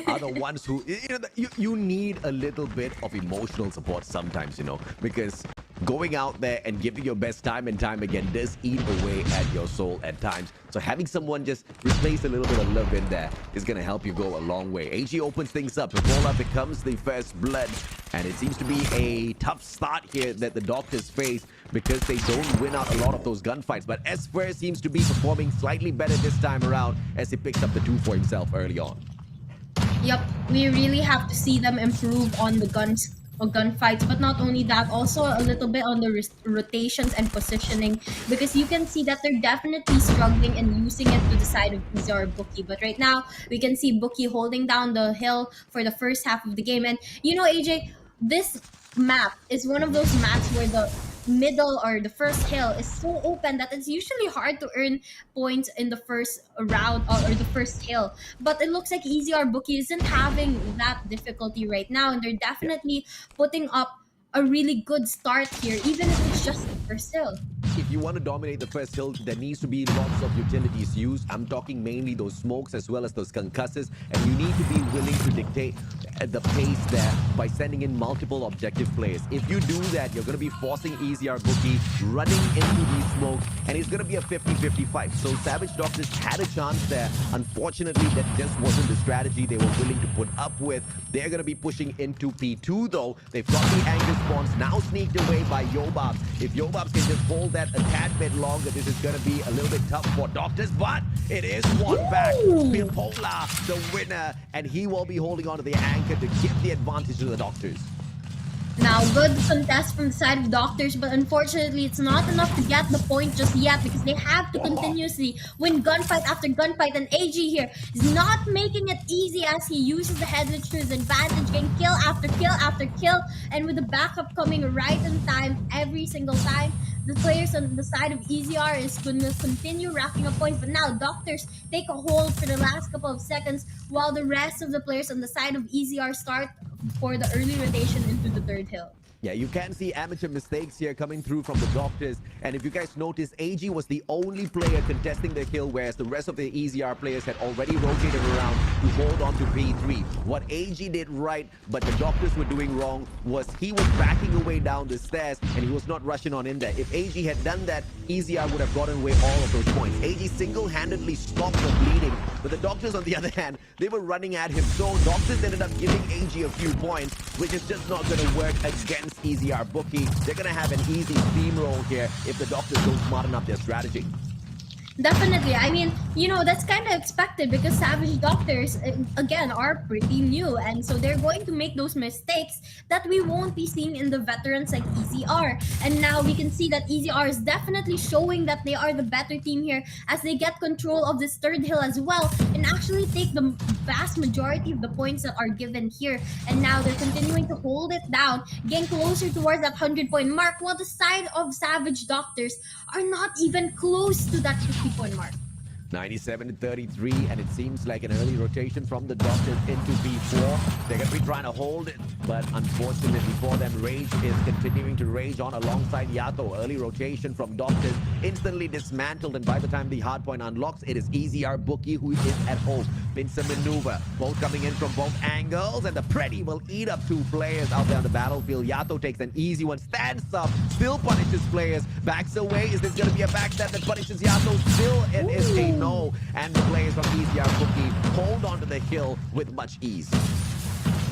are the ones who, you need a little bit of emotional support sometimes, because going out there and giving your best time and time again does eat away at your soul at times. So having someone just replace a little bit of love in there is going to help you go a long way. AG opens things up. Ebola becomes the first blood, and it seems to be a tough start here that the Doctors face because they don't win out a lot of those gunfights. But Esper seems to be performing slightly better this time around as he picks up the 2 for himself early on. Yep, we really have to see them improve on the guns or gunfights, but not only that, also a little bit on the rotations and positioning, because you can see that they're definitely struggling and using it to the side of EZR Bookie. But right now, we can see Bookie holding down the hill for the first half of the game. And AJ, this map is one of those maps where the middle or the first hill is so open that it's usually hard to earn points in the first round or the first hill. But it looks like EZR Bookie isn't having that difficulty right now, and they're definitely putting up a really good start here, even if it's just the first hill. If you want to dominate the first hill, there needs to be lots of utilities used. I'm talking mainly those smokes as well as those concussors, and you need to be willing to dictate the pace there by sending in multiple objective players. If you do that, you're going to be forcing EZR Bookie running into these smokes, and it's going to be a 50-50 fight. So Savage Doctors had a chance there. Unfortunately, that just wasn't the strategy they were willing to put up with. They're going to be pushing into P2 though. They've got the anchor spawns now sneaked away by Yobabs. If Yobabs can just hold that a tad bit longer, this is going to be a little bit tough for Doctors, but it is one back. Bipolar, the winner, and he will be holding on to the anchor to give the advantage to the Doctors. Now, good contest from the side of Doctors, but unfortunately, it's not enough to get the point just yet because they have to continuously win gunfight after gunfight. And AG here is not making it easy as he uses the headless to his advantage, getting kill after kill after kill, and with the backup coming right in time every single time. The players on the side of EZR is going to continue racking up points, but now Doctors take a hold for the last couple of seconds while the rest of the players on the side of EZR start for the early rotation into the third hill. Yeah, you can see amateur mistakes here coming through from the Doctors. And if you guys notice, AG was the only player contesting the kill, whereas the rest of the EZR players had already rotated around to hold on to P3. What AG did right, but the Doctors were doing wrong, was he was backing away down the stairs and he was not rushing on in there. If AG had done that, EZR would have gotten away all of those points. AG single-handedly stopped the bleeding, but the Doctors, on the other hand, they were running at him. So Doctors ended up giving AG a few points, which is just not going to work against EZR Bookie. They're going to have an easy steamroll here if the Doctors don't smarten up their strategy. Definitely. I mean, that's kind of expected because Savage Doctors, again, are pretty new. And so they're going to make those mistakes that we won't be seeing in the veterans like EZR. And now we can see that EZR is definitely showing that they are the better team here as they get control of this third hill as well and actually take the vast majority of the points that are given here. And now they're continuing to hold it down, getting closer towards that 100-point mark, while the side of Savage Doctors are not even close to that 50-point mark. 97-33, and it seems like an early rotation from the Doctors into B4. They're going to be trying to hold it, but unfortunately for them, Rage is continuing to rage on alongside Yato. Early rotation from Doctors, instantly dismantled, and by the time the hardpoint unlocks, it is EZR Bookie who is at home. Pincer maneuver, both coming in from both angles, and the Pretty will eat up 2 players out there on the battlefield. Yato takes an easy one, stands up, still punishes players, backs away. Is this going to be a backstab that punishes Yato? Still, it is a no, and the players from EZR Bookie hold on to the hill with much ease.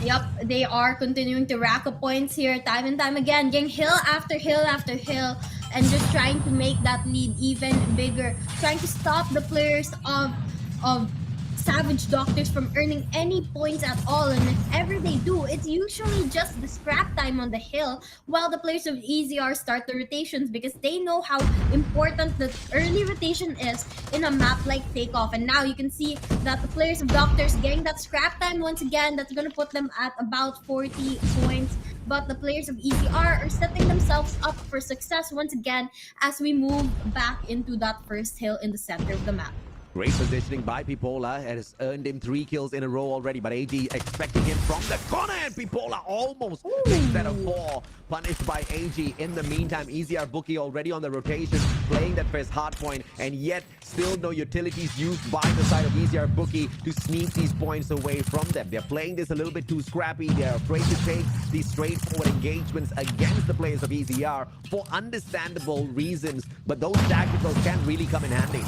Yep, they are continuing to rack up points here time and time again, getting hill after hill after hill, and just trying to make that lead even bigger, trying to stop the players of Savage Doctors from earning any points at all. And if ever they do, it's usually just the scrap time on the hill while the players of EZR start the rotations because they know how important the early rotation is in a map like Takeoff. And now you can see that the players of Doctors getting that scrap time once again. That's going to put them at about 40 points. But the players of EZR are setting themselves up for success once again as we move back into that first hill in the center of the map. Great positioning by Pipola. It has earned him 3 kills in a row already, but AG expecting him from the corner, and Pipola almost makes that a 4. Punished by AG. In the meantime, EZR Bookie already on the rotation, playing that first hardpoint, and yet still no utilities used by the side of EZR Bookie to sneak these points away from them. They're playing this a little bit too scrappy. They're afraid to take these straightforward engagements against the players of EZR for understandable reasons, but those tacticals can really come in handy.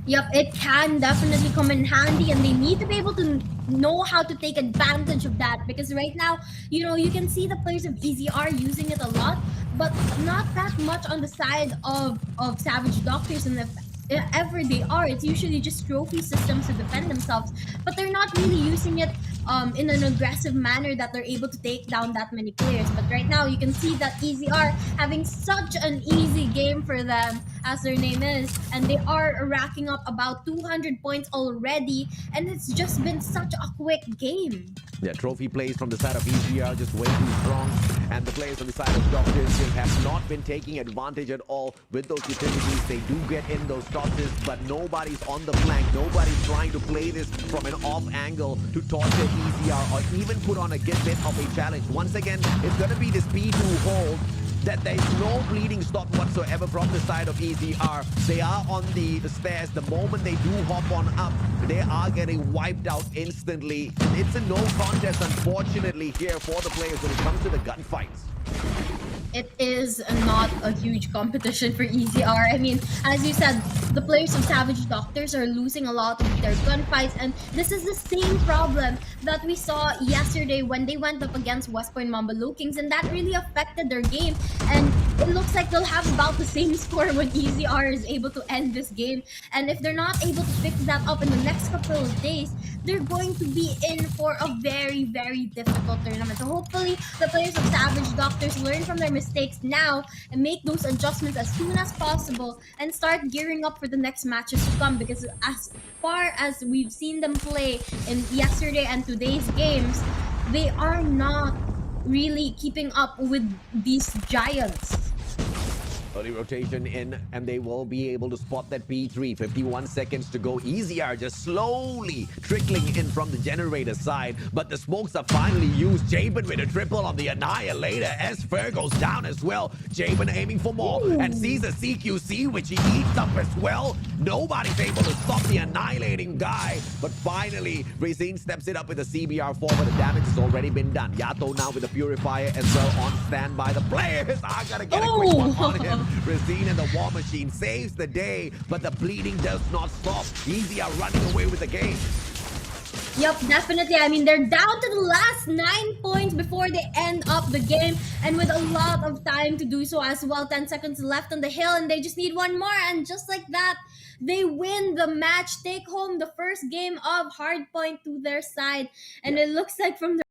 Yep, it can definitely come in handy, and they need to be able to know how to take advantage of that, because right now, you can see the players of EZR using it a lot, but not that much on the side of Savage Doctors. And if ever they are, it's usually just trophy systems to defend themselves, but they're not really using it in an aggressive manner that they're able to take down that many players. But right now, you can see that EZR having such an easy game for them, as their name is, and they are racking up about 200 points already, and it's just been such a quick game. Yeah, trophy plays from the side of EZR just way too strong, and the players on the side of Doctors just have not been taking advantage at all with those utilities. They do get in those tosses, but nobody's on the flank. Nobody's trying to play this from an off angle to torture EZR or even put on a bit of a challenge. Once again, it's going to be this P2 hold that there's no bleeding stop whatsoever from the side of EZR. They are on the stairs. The moment they do hop on up, they are getting wiped out instantly. It's a no contest, unfortunately, here for the players when it comes to the gunfights. It is not a huge competition for EZR. I mean, as you said, the players of Savage Doctors are losing a lot of their gunfights, and this is the same problem that we saw yesterday when they went up against West Point Mamba Kings, and that really affected their game. And it looks like they'll have about the same score when EZR is able to end this game. And if they're not able to fix that up in the next couple of days, they're going to be in for a very, very difficult tournament. So hopefully, the players of Savage Doctors learn from their mistakes now and make those adjustments as soon as possible and start gearing up for the next matches to come, because as far as we've seen them play in yesterday and today's games, they are not really keeping up with these giants. Early rotation in, and they will be able to spot that P3. 51 seconds to go. EZR just slowly trickling in from the generator side, but the smokes are finally used. Jabin with a triple on the Annihilator. S-Fer goes down as well. Jabin aiming for more and sees a CQC, which he eats up as well. Nobody's able to stop the annihilating guy, but finally, Razine steps it up with a CBR4, but the damage has already been done. Yato now with a Purifier as well on standby. The players are gonna get a quick one on him. Razine and the War Machine saves the day, but the bleeding does not stop. EZR running away with the game. Yep, definitely. I mean, they're down to the last 9 points before they end up the game, and with a lot of time to do so as well. 10 seconds left on the hill, and they just need one more, and just like that, they win the match, take home the first game of Hardpoint to their side. And it looks like from the